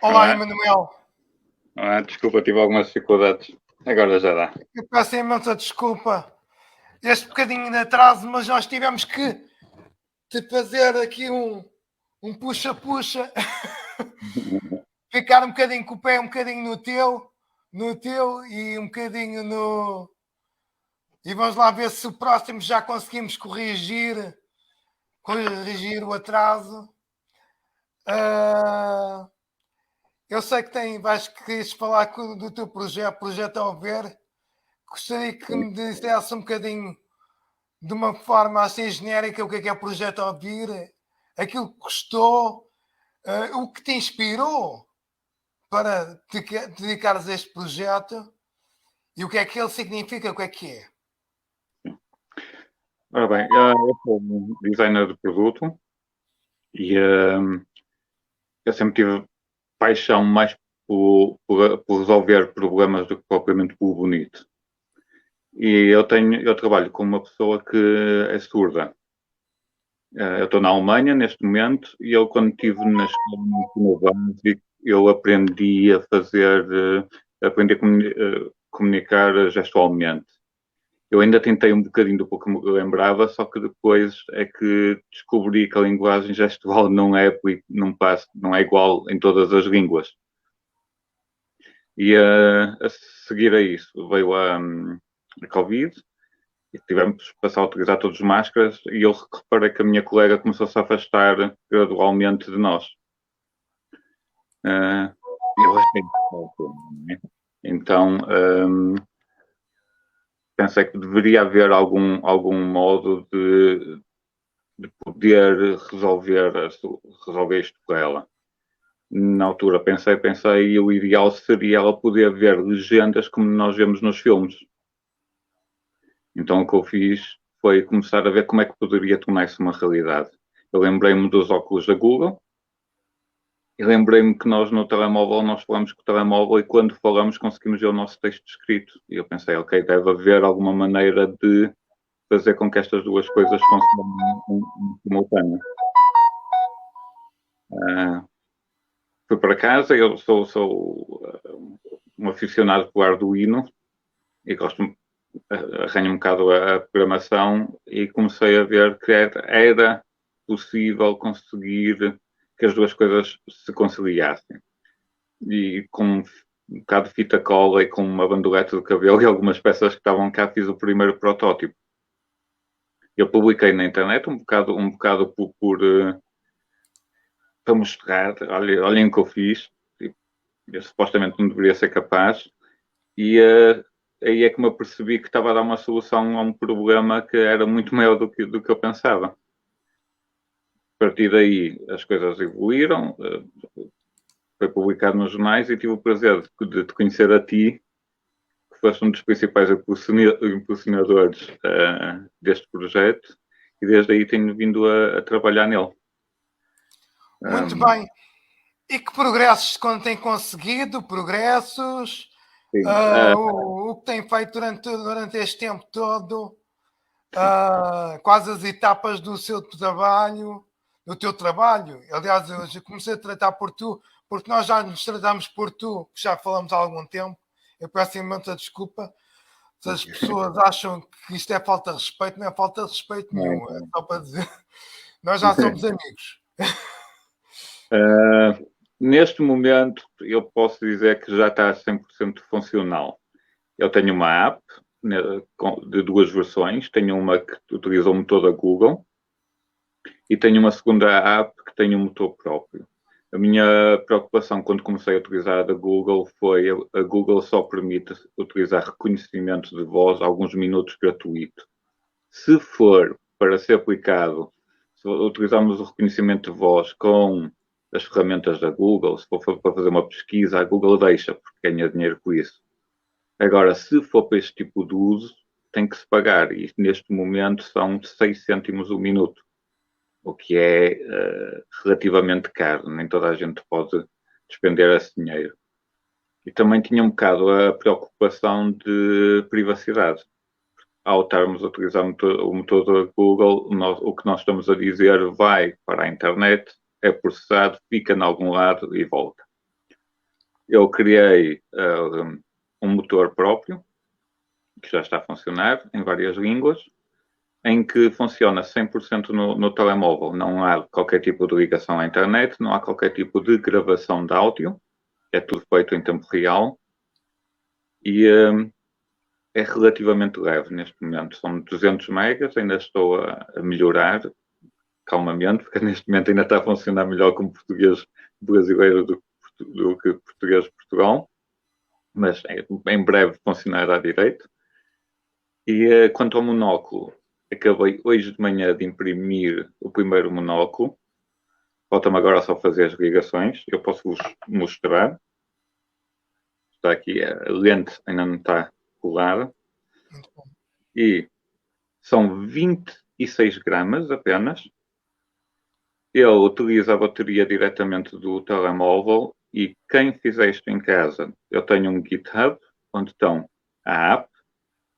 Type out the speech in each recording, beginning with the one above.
Olá, Emanuel. Desculpa, tive algumas dificuldades. Agora já dá. Eu peço imensa desculpa este bocadinho de atraso, mas nós tivemos que te fazer aqui um puxa-puxa, ficar um bocadinho com o pé um bocadinho no teu e um bocadinho no... E vamos lá ver se o próximo já conseguimos corrigir o atraso. Eu sei que queres falar do teu projeto ao ver. Gostaria que me dissesse um bocadinho, de uma forma assim genérica, o que é projeto ao vir, aquilo que gostou, o que te inspirou para te dedicares a este projeto e o que é que ele significa, o que é que é. Ora bem, eu sou um designer de produto e eu sempre tive paixão mais por resolver problemas do que propriamente pelo bonito. E eu trabalho com uma pessoa que é surda. Eu estou na Alemanha neste momento e eu, quando estive na escola no básico, eu aprendi a comunicar gestualmente. Eu ainda tentei um bocadinho do pouco que me lembrava, só que depois é que descobri que a linguagem gestual não é igual em todas as línguas. E a seguir a isso veio a Covid e tivemos que passar a utilizar todos os máscaras e eu reparei que a minha colega começou-se a afastar gradualmente de nós. Eu achei que então pensei que deveria haver algum modo de poder resolver isto para ela. Na altura pensei e o ideal seria ela poder ver legendas como nós vemos nos filmes. Então o que eu fiz foi começar a ver como é que poderia tornar isso uma realidade. Eu lembrei-me dos óculos da Google e lembrei-me que nós no telemóvel, nós falamos com o telemóvel e quando falamos conseguimos ver o nosso texto escrito. E eu pensei, ok, deve haver alguma maneira de fazer com que estas duas coisas funcionem em simultâneo. Fui para casa, eu sou um aficionado por Arduino e arranho um bocado a programação e comecei a ver que era possível conseguir que as duas coisas se conciliassem. E com um bocado de fita cola e com uma bandoleta de cabelo e algumas peças que estavam cá, fiz o primeiro protótipo. Eu publiquei na internet um bocado para mostrar, olhem o que eu fiz. Eu supostamente não deveria ser capaz. E aí é que me apercebi que estava a dar uma solução a um problema que era muito maior do que eu pensava. A partir daí as coisas evoluíram, foi publicado nos jornais e tive o prazer de te conhecer a ti, que foste um dos principais impulsionadores deste projeto e desde aí tenho vindo a trabalhar nele. Muito bem. E que progressos tem conseguido? Progressos? O que tem feito durante este tempo todo? Quais as etapas do seu trabalho? Do teu trabalho? Aliás, eu já comecei a tratar por tu, porque nós já nos tratamos por tu, que já falamos há algum tempo. Eu peço imensa desculpa se as pessoas acham que isto é falta de respeito. Não é falta de respeito nenhum, é só para dizer. Nós já somos amigos. Neste momento, eu posso dizer que já está 100% funcional. Eu tenho uma app de duas versões. Tenho uma que utiliza o motor da Google e tenho uma segunda app que tem um motor próprio. A minha preocupação quando comecei a utilizar a da Google foi a Google só permite utilizar reconhecimento de voz alguns minutos gratuito. Se for para ser aplicado, se utilizarmos o reconhecimento de voz com as ferramentas da Google, se for para fazer uma pesquisa, a Google deixa, porque ganha dinheiro com isso. Agora, se for para este tipo de uso, tem que se pagar, e neste momento são 6 cêntimos o minuto, o que é relativamente caro, nem toda a gente pode despender esse dinheiro. E também tinha um bocado a preocupação de privacidade. Ao estarmos a utilizar o motor da Google, o que nós estamos a dizer vai para a internet, é processado, fica em algum lado e volta. eu criei um motor próprio, que já está a funcionar em várias línguas, em que funciona 100% no telemóvel. Não há qualquer tipo de ligação à internet, não há qualquer tipo de gravação de áudio, é tudo feito em tempo real e é relativamente leve neste momento. São 200 megas, ainda estou a melhorar calmamente, porque neste momento ainda está a funcionar melhor como português brasileiro do que português de Portugal, mas em breve funcionará direito. E quanto ao monóculo, acabei hoje de manhã de imprimir o primeiro monóculo. Falta-me agora só fazer as ligações. Eu posso vos mostrar. Está aqui, a lente ainda não está colada. E são 26 gramas apenas. Ele utiliza a bateria diretamente do telemóvel e quem fizer isto em casa, eu tenho um GitHub onde estão a app,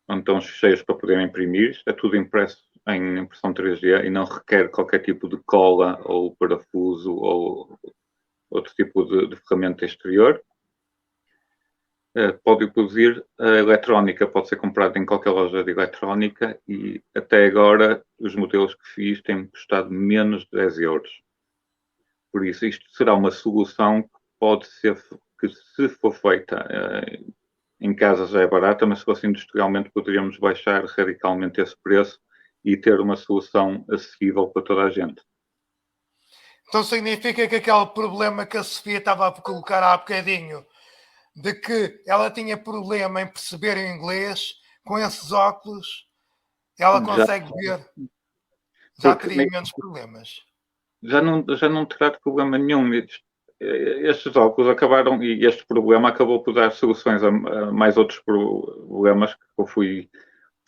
onde estão os ficheiros para poder imprimir. Isto é tudo impresso em impressão 3D e não requer qualquer tipo de cola ou parafuso ou outro tipo de ferramenta exterior. Pode produzir a eletrónica, pode ser comprada em qualquer loja de eletrónica e até agora os modelos que fiz têm custado menos de 10 euros. Por isso, isto será uma solução que pode ser, que se for feita em casa já é barata, mas se fosse industrialmente poderíamos baixar radicalmente esse preço e ter uma solução acessível para toda a gente. Então significa que aquele problema que a Sofia estava a colocar há bocadinho, de que ela tinha problema em perceber o inglês, com esses óculos, ela consegue ver, já teria menos problemas. Já não terá problema nenhum. Estes óculos acabaram, e este problema acabou por dar soluções a mais outros problemas que eu fui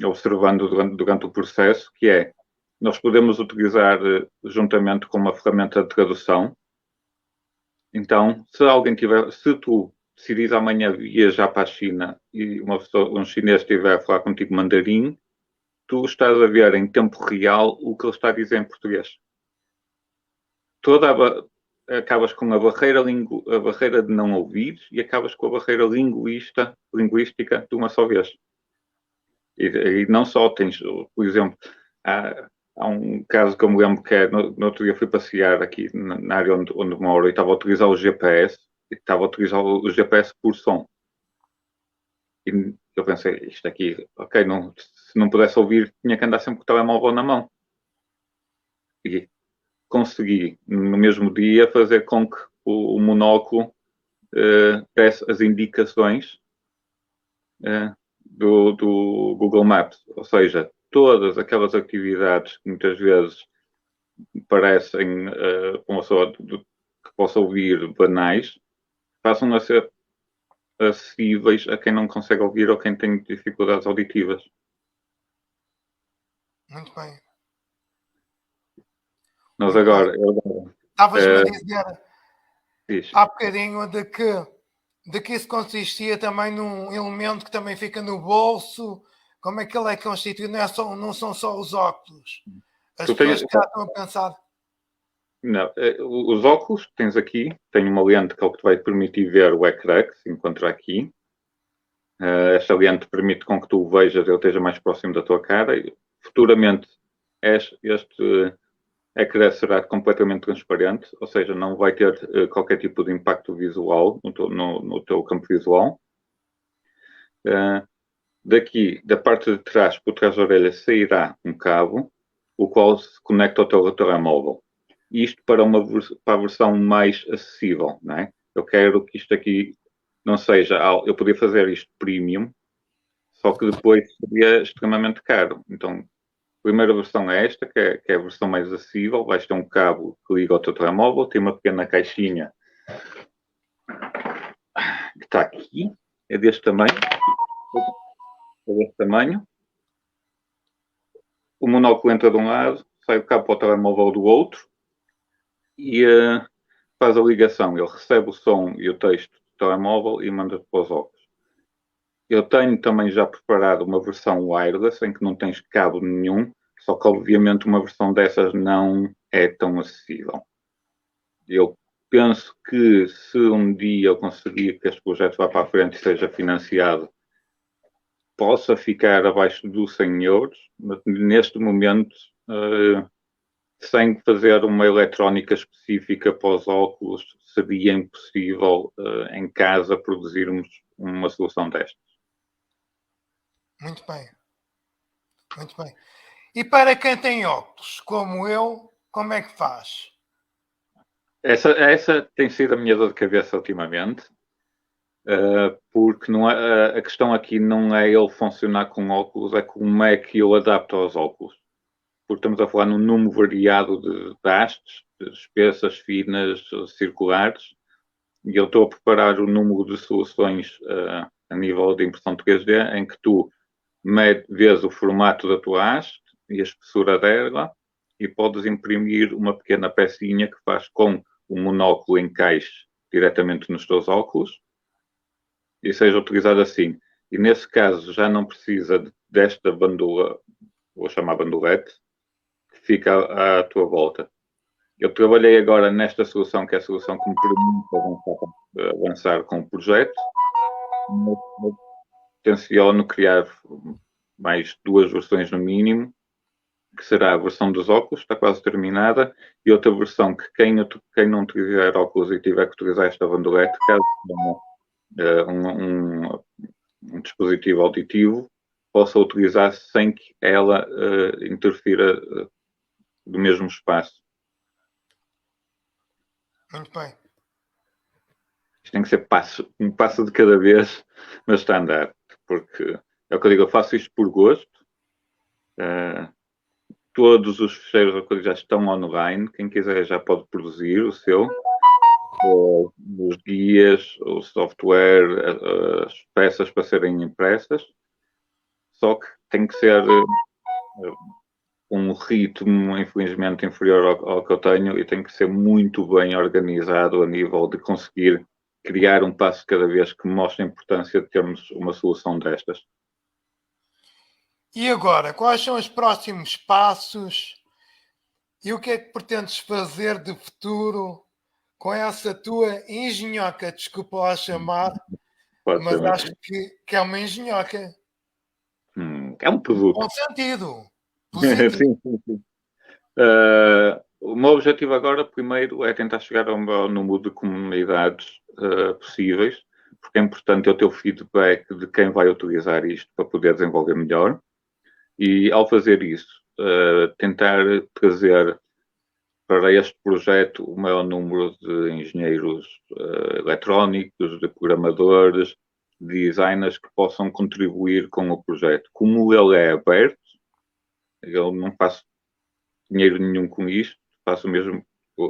observando durante o processo, que é, nós podemos utilizar juntamente com uma ferramenta de tradução. Então, se tu decidires amanhã viajar para a China e um chinês estiver a falar contigo mandarim, tu estás a ver em tempo real o que ele está a dizer em português. Acabas com a barreira de não ouvir e acabas com a barreira linguística de uma só vez. E não só tens, por exemplo, há um caso que eu me lembro que é, no outro dia fui passear aqui na área onde moro e estava a utilizar o GPS e estava a utilizar o GPS por som. E eu pensei, isto aqui, ok, se não pudesse ouvir, tinha que andar sempre com o telemóvel na mão. E consegui, no mesmo dia, fazer com que o monóculo desse as indicações do Google Maps. Ou seja, todas aquelas atividades que muitas vezes parecem uma pessoa que possa ouvir banais, passam a ser acessíveis a quem não consegue ouvir ou quem tem dificuldades auditivas. Muito bem. Nós agora... Estavas-me a dizer há bocadinho de que isso consistia também num elemento que também fica no bolso. Como é que ele é constituído? Não são só os óculos. As pessoas que já estão a pensar. Não, os óculos que tens aqui, tem uma lente que é o que te vai permitir ver o ecrã que se encontra aqui. Esta lente permite com que tu o vejas, ele esteja mais próximo da tua cara. Futuramente, este ecrã será completamente transparente, ou seja, não vai ter qualquer tipo de impacto visual no teu campo visual. Daqui, da parte de trás, por trás da orelha, sairá um cabo, o qual se conecta ao teu telemóvel. Isto para a versão mais acessível, não é? Eu quero que isto aqui não seja... Eu podia fazer isto premium, só que depois seria extremamente caro. Então, a primeira versão é esta, que é a versão mais acessível. Vais ter um cabo que liga ao teu telemóvel, tem uma pequena caixinha que está aqui, é deste tamanho. O monóculo entra de um lado, sai o cabo para o telemóvel do outro e faz a ligação. Ele recebe o som e o texto do telemóvel e manda para os óculos. Eu tenho também já preparado uma versão wireless em que não tens cabo nenhum, só que obviamente uma versão dessas não é tão acessível. Eu penso que se um dia eu conseguir que este projeto vá para a frente e seja financiado, possa ficar abaixo dos 100 euros, mas neste momento, sem fazer uma eletrónica específica para os óculos, seria impossível em casa produzirmos uma solução destas. Muito bem. Muito bem. E para quem tem óculos, como eu, como é que faz? Essa tem sido a minha dor de cabeça ultimamente, porque não é, a questão aqui não é ele funcionar com óculos, é como é que eu adapto aos óculos. Porque estamos a falar num número variado de hastes, de espessas, finas, circulares, e eu estou a preparar o número de soluções a nível de impressão 3D, em que tu vês o formato da tua haste e a espessura dela, e podes imprimir uma pequena pecinha que faz com o monóculo encaixe diretamente nos teus óculos e seja utilizado assim. E nesse caso já não precisa desta bandula, vou chamar bandolete, que fica à tua volta. Eu trabalhei agora nesta solução, que é a solução que me permite avançar com o projeto. Tenciono criar mais 2 versões no mínimo, que será a versão dos óculos, está quase terminada, e outra versão que quem não tiver óculos e tiver que utilizar esta bandolete, caso tenha um dispositivo auditivo, possa utilizar sem que ela interfira do mesmo espaço. Muito bem. Isto tem que ser um passo de cada vez, mas está a andar, porque é o que eu digo, eu faço isto por gosto. Todos os fecheiros já estão online, quem quiser já pode produzir o seu, os guias, o software, as peças para serem impressas, só que tem que ser um ritmo, infelizmente, inferior ao que eu tenho e tem que ser muito bem organizado a nível de conseguir criar um passo cada vez que mostre a importância de termos uma solução destas. E agora, quais são os próximos passos e o que é que pretendes fazer de futuro com essa tua engenhoca? Desculpa lá chamar, mas acho que é uma engenhoca. É um produto. Bom sentido. Positivo. Sim, sim, sim. O meu objetivo agora, primeiro, é tentar chegar ao número de comunidades possíveis, porque é importante eu ter o feedback de quem vai utilizar isto para poder desenvolver melhor. E, ao fazer isso, tentar trazer para este projeto o maior número de engenheiros eletrónicos, de programadores, de designers que possam contribuir com o projeto. Como ele é aberto, eu não faço dinheiro nenhum com isto, faço mesmo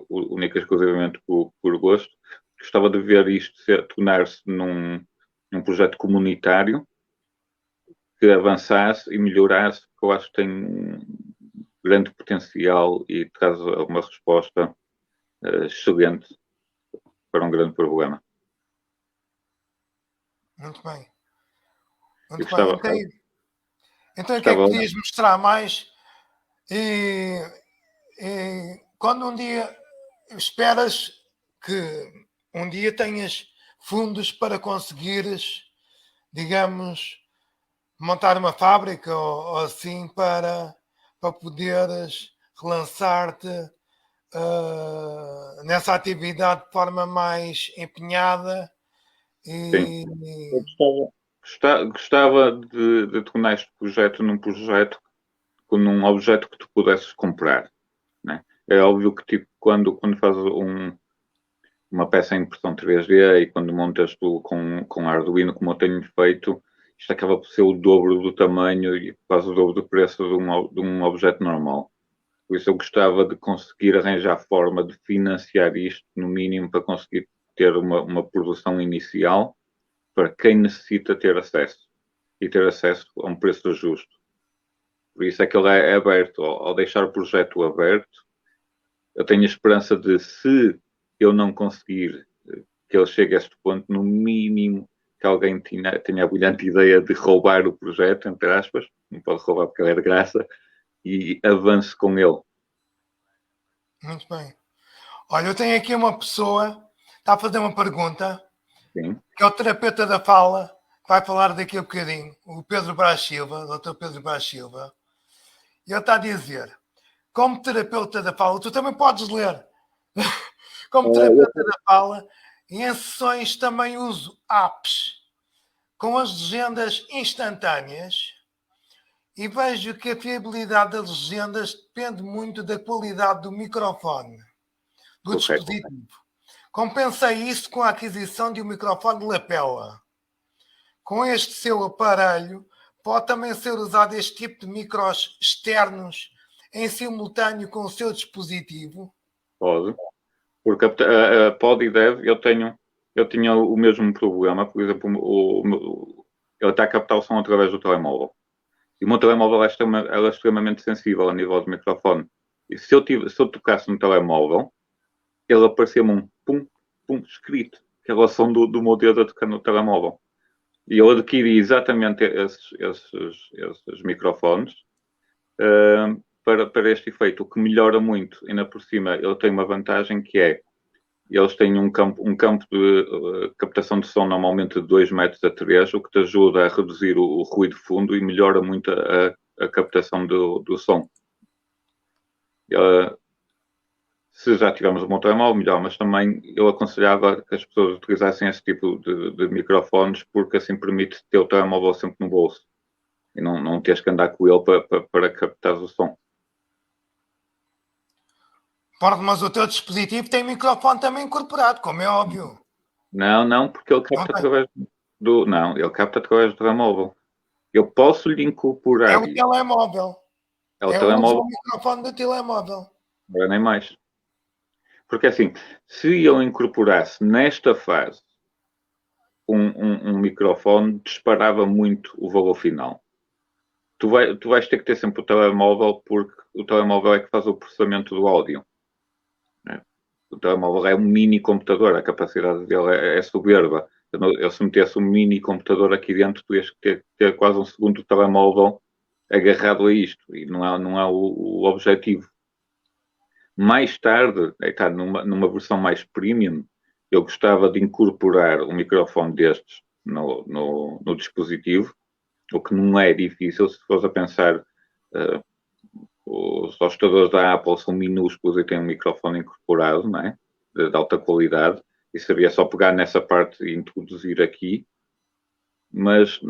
única e exclusivamente por gosto. Gostava de ver isto tornar-se num projeto comunitário que avançasse e melhorasse, porque eu acho que tem grande potencial e traz uma resposta excelente para um grande problema. Muito bem. Muito bem. Então o que é que podias mostrar mais? E quando um dia esperas que um dia tenhas fundos para conseguires, digamos, montar uma fábrica ou assim para poderes relançar-te nessa atividade de forma mais empenhada. Sim. Eu gostava de tornar este projeto num projeto com um objeto que tu pudesses comprar. Né? É óbvio que tipo, quando fazes uma peça em impressão 3D e quando montas tu com Arduino, como eu tenho feito, isto acaba por ser o dobro do tamanho e quase o dobro do preço de um objeto normal. Por isso eu gostava de conseguir arranjar forma de financiar isto, no mínimo, para conseguir ter uma produção inicial para quem necessita ter acesso e ter acesso a um preço justo. Por isso é que ele é aberto. Ao deixar o projeto aberto, eu tenho a esperança de, se eu não conseguir que ele chegue a este ponto, no mínimo que alguém tenha a brilhante ideia de roubar o projeto, entre aspas, não pode roubar porque ele é de graça, e avance com ele. Muito bem. Olha, eu tenho aqui uma pessoa que está a fazer uma pergunta. Sim. Que é o terapeuta da fala, que vai falar daqui a bocadinho, o Pedro Brás Silva, o Dr. Pedro Brás Silva. E ele está a dizer, como terapeuta da fala, tu também podes ler, como terapeuta da fala, e em sessões também uso apps com as legendas instantâneas e vejo que a fiabilidade das legendas depende muito da qualidade do microfone, do dispositivo. Compensei isso com a aquisição de um microfone de lapela. Com este seu aparelho, pode também ser usado este tipo de micros externos em simultâneo com o seu dispositivo? Pode. Porque pode e deve, eu tinha o mesmo problema, por exemplo, ele está a captar o som através do telemóvel. E o meu telemóvel é extremamente sensível a nível de microfone. E se eu tocasse no telemóvel, ele aparecia-me um pum, pum, escrito, que é o som do meu dedo a tocar no telemóvel. E eu adquiri exatamente esses microfones para este efeito, o que melhora muito. Ainda por cima, ele tem uma vantagem que é eles têm um campo de captação de som normalmente de 2 metros a 3, o que te ajuda a reduzir o ruído fundo e melhora muito a captação do som. Se já tivermos um bom telemóvel, melhor, mas também eu aconselhava que as pessoas utilizassem esse tipo de microfones, porque assim permite ter o telemóvel sempre no bolso e não teres que andar com ele para captar o som. Mas o teu dispositivo tem microfone também incorporado, como é óbvio. Não, porque ele capta através do. Não, ele capta através do telemóvel. Eu posso lhe incorporar. É o telemóvel. É o telemóvel. O microfone do telemóvel. Agora nem mais. Porque assim, se eu incorporasse nesta fase um microfone, disparava muito o valor final. Tu vais ter que ter sempre o telemóvel, porque o telemóvel é que faz o processamento do áudio. O telemóvel é um mini computador, a capacidade dele é soberba. Eu se metesse um mini computador aqui dentro, tu ias ter quase um segundo telemóvel agarrado a isto, e não é o objetivo. Mais tarde, numa versão mais premium, eu gostava de incorporar um microfone destes no dispositivo, o que não é difícil. Se fores a pensar, os hostadores da Apple são minúsculos e têm um microfone incorporado, não é? De alta qualidade, e seria só pegar nessa parte e introduzir aqui, mas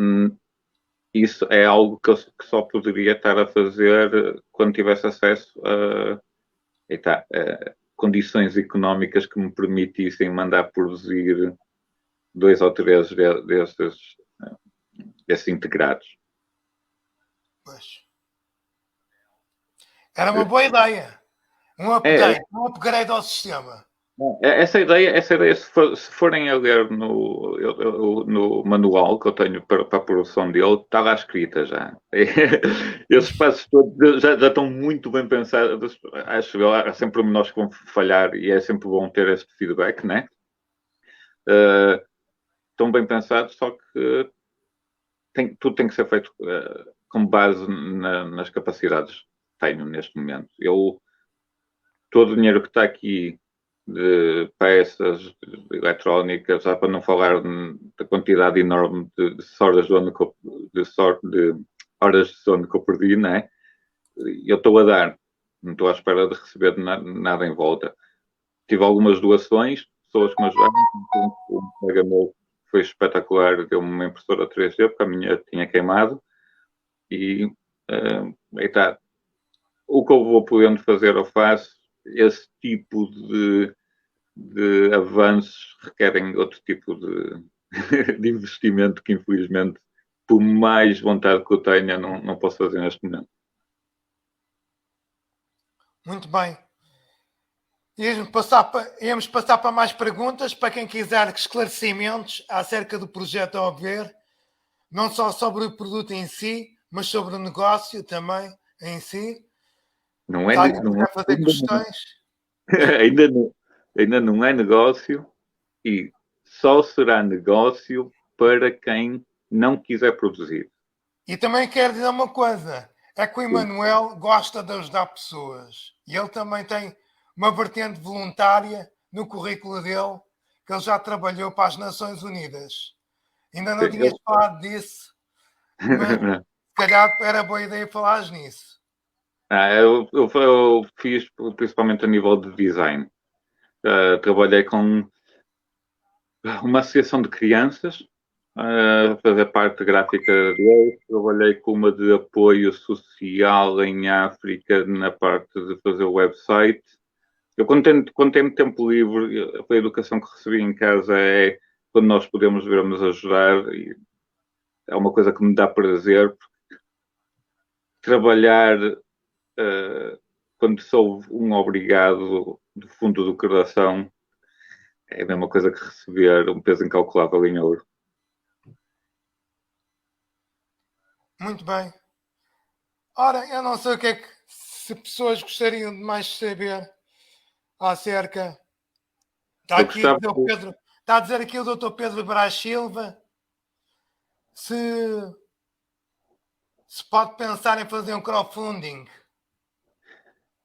isso é algo que só poderia estar a fazer quando tivesse acesso a condições económicas que me permitissem mandar produzir 2 ou 3 desses integrados. Pois. Era uma boa ideia. Um upgrade ao sistema. Essa ideia, se forem a ler no manual que eu tenho para a produção dele, está lá escrita já. Esses passos todos já estão muito bem pensados. Acho que há sempre pormenores que vão falhar e é sempre bom ter este feedback, né? Estão bem pensados, só que tudo tem que ser feito com base nas capacidades que tenho neste momento. Todo o dinheiro que está aqui de peças eletrónicas, já para não falar da quantidade enorme de horas de horas de sono que eu perdi, né? Eu estou a dar, não estou à espera de receber nada em volta. Tive algumas doações, pessoas que me ajudaram, um colega meu foi espetacular, deu-me uma impressora 3D, porque a minha tinha queimado, e aí está. O que eu vou podendo fazer, eu faço. Esse tipo de avanços requerem outro tipo de investimento que, infelizmente, por mais vontade que eu tenha, não posso fazer neste momento. Muito bem. Íamos passar para mais perguntas, para quem quiser esclarecimentos acerca do projeto a ver, não só sobre o produto em si, mas sobre o negócio também em si. Não é, fazer questões. Ainda não é negócio, e só será negócio para quem não quiser produzir. E também quero dizer uma coisa, é que o Emanuel gosta de ajudar pessoas. E ele também tem uma vertente voluntária no currículo dele, que ele já trabalhou para as Nações Unidas. Ainda não tinhas falado disso, mas se calhar era boa ideia falar nisso. Eu fiz principalmente a nível de design. Trabalhei com uma associação de crianças, a fazer parte gráfica deles. Trabalhei com uma de apoio social em África, na parte de fazer o website. Eu, quando tenho tempo livre, a educação que recebi em casa é quando nós podemos ver-nos ajudar. E é uma coisa que me dá prazer, porque trabalhar quando sou um obrigado do fundo do coração é a mesma coisa que receber um peso incalculável em ouro. Muito bem. Ora, eu não sei o que é que se pessoas gostariam de mais saber acerca. Está aqui o Dr. Pedro, está a dizer aqui o Dr. Pedro Brás Silva se pode pensar em fazer um crowdfunding.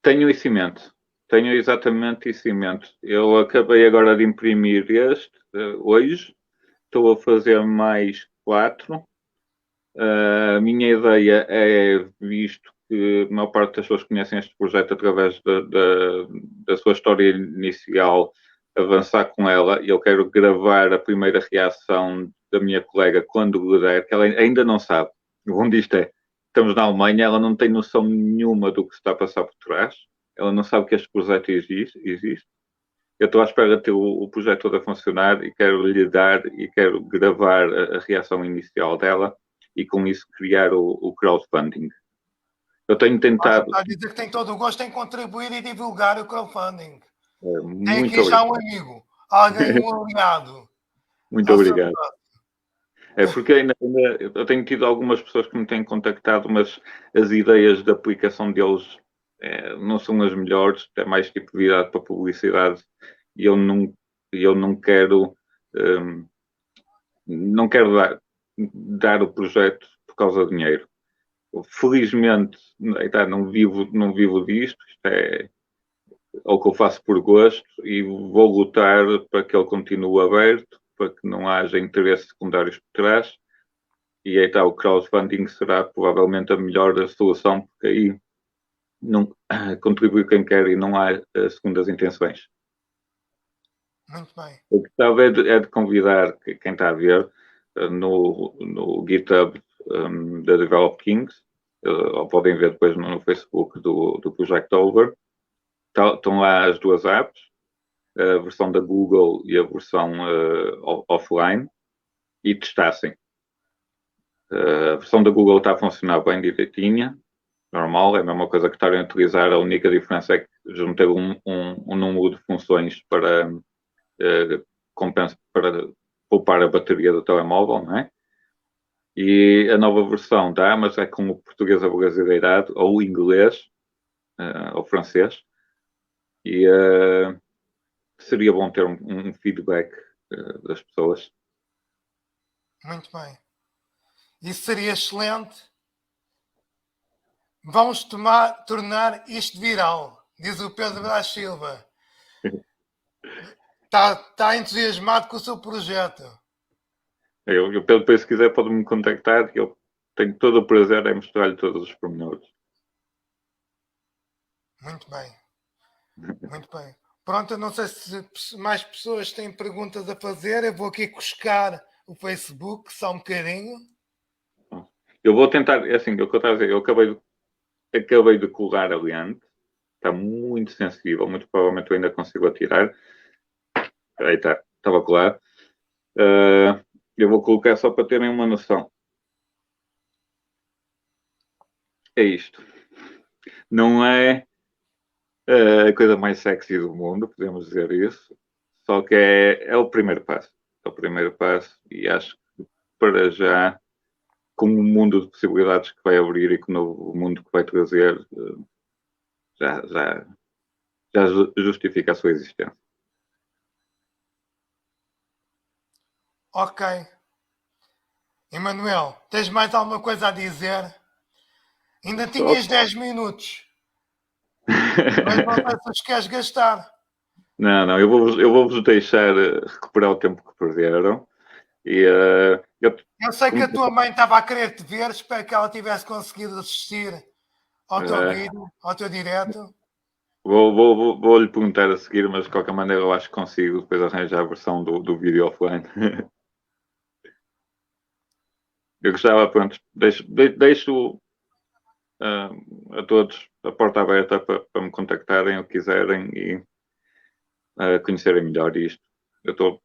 Tenho isso em mente. Tenho exatamente isso em mente. Eu acabei agora de imprimir este hoje. Estou a fazer mais 4. A minha ideia é, visto que a maior parte das pessoas conhecem este projeto através da sua história inicial, avançar com ela, e eu quero gravar a primeira reação da minha colega quando lhe der, que ela ainda não sabe. Onde isto é? Estamos na Alemanha, ela não tem noção nenhuma do que se está a passar por trás, ela não sabe que este projeto existe. Eu estou à espera de ter o projeto todo a funcionar e quero lhe dar e quero gravar a reação inicial dela e com isso criar o crowdfunding. Eu tenho tentado... Está a dizer que tem todo o gosto em contribuir e divulgar o crowdfunding. Tem Muito aqui já obrigado. um amigo, alguém, um aliado. Muito obrigado. É porque ainda eu tenho tido algumas pessoas que me têm contactado, mas as ideias de aplicação deles não são as melhores, é mais tipo virado para publicidade e eu não quero não quero dar o projeto por causa do dinheiro. Felizmente não vivo disto, isto é o que eu faço por gosto e vou lutar para que ele continue aberto, para que não haja interesses secundários por trás. E aí está, o crowdfunding será provavelmente a melhor solução, porque aí não contribui quem quer e não há segundas intenções. Muito bem. O que estava é de convidar quem está a ver no GitHub da Develop Kings, ou podem ver depois no Facebook do Project Over. Estão lá as duas apps, a versão da Google e a versão offline, e testassem. A versão da Google está a funcionar bem direitinha, normal, é a mesma coisa que estarem a utilizar, a única diferença é que juntei um número de funções para poupar a bateria do telemóvel, não é? E a nova versão dá, mas é com o português abrasileirado, ou o inglês, ou francês, e seria bom ter um feedback das pessoas. Muito bem. Isso seria excelente. Vamos tornar isto viral, diz o Pedro Brás Silva. Está entusiasmado com o seu projeto. Eu Pedro, se quiser, pode-me contactar, que eu tenho todo o prazer em mostrar-lhe todos os pormenores. Muito bem. Muito bem. Pronto, eu não sei se mais pessoas têm perguntas a fazer. Eu vou aqui buscar o Facebook, só um bocadinho. Eu vou tentar, é assim, o que eu estava a dizer, eu acabei de colar a lente, está muito sensível, muito provavelmente eu ainda consigo atirar. Aí está, estava colado. Eu vou colocar só para terem uma noção. É isto. Não é a coisa mais sexy do mundo, podemos dizer isso, só que é o primeiro passo. É o primeiro passo e acho que para já, com o mundo de possibilidades que vai abrir e com o novo mundo que vai trazer, já justifica a sua existência. Ok. Emanuel, tens mais alguma coisa a dizer? Ainda tinhas 10 minutos. Mas não sei se os queres gastar. Não, eu vou-vos deixar recuperar o tempo que perderam. E, eu sei que a tua mãe estava a querer te ver, espero que ela tivesse conseguido assistir ao teu vídeo, ao teu direto. Vou-lhe perguntar a seguir, mas de qualquer maneira eu acho que consigo depois arranjar a versão do vídeo offline. Eu gostava, pronto, deixo a todos a porta aberta para me contactarem o que quiserem e conhecerem melhor isto. Eu estou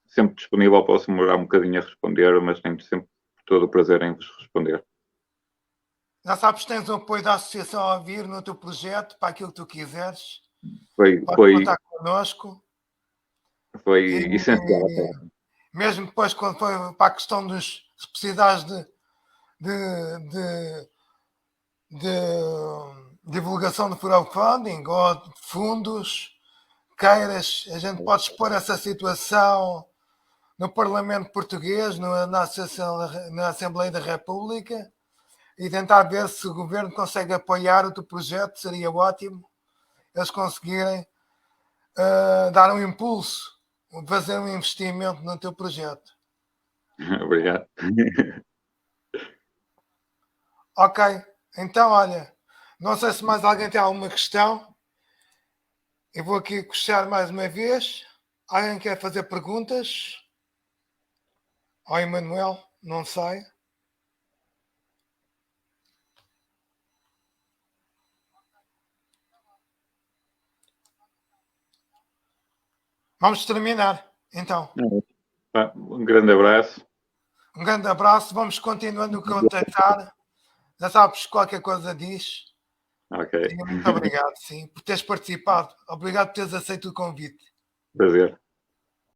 sempre disponível, posso demorar um bocadinho a responder, mas tenho sempre todo o prazer em vos responder. Já sabes, tens o apoio da Associação a vir no teu projeto, para aquilo que tu quiseres. Podes contar connosco. Foi essencial. Mesmo depois, quando foi para a questão dos, se precisares de divulgação de crowdfunding ou de fundos, queiras, a gente pode expor essa situação no Parlamento Português, na Assembleia da República, e tentar ver se o governo consegue apoiar o teu projeto. Seria ótimo eles conseguirem dar um impulso, fazer um investimento no teu projeto. Obrigado. Ok, então olha, não sei se mais alguém tem alguma questão. Eu vou aqui puxar mais uma vez. Alguém quer fazer perguntas? Ao Emanuel, não sei. Vamos terminar, então. Um grande abraço. Um grande abraço. Vamos continuando a contactar. Já sabes, qualquer coisa diz. Ok. Muito obrigado, sim, por teres participado. Obrigado por teres aceito o convite. Prazer.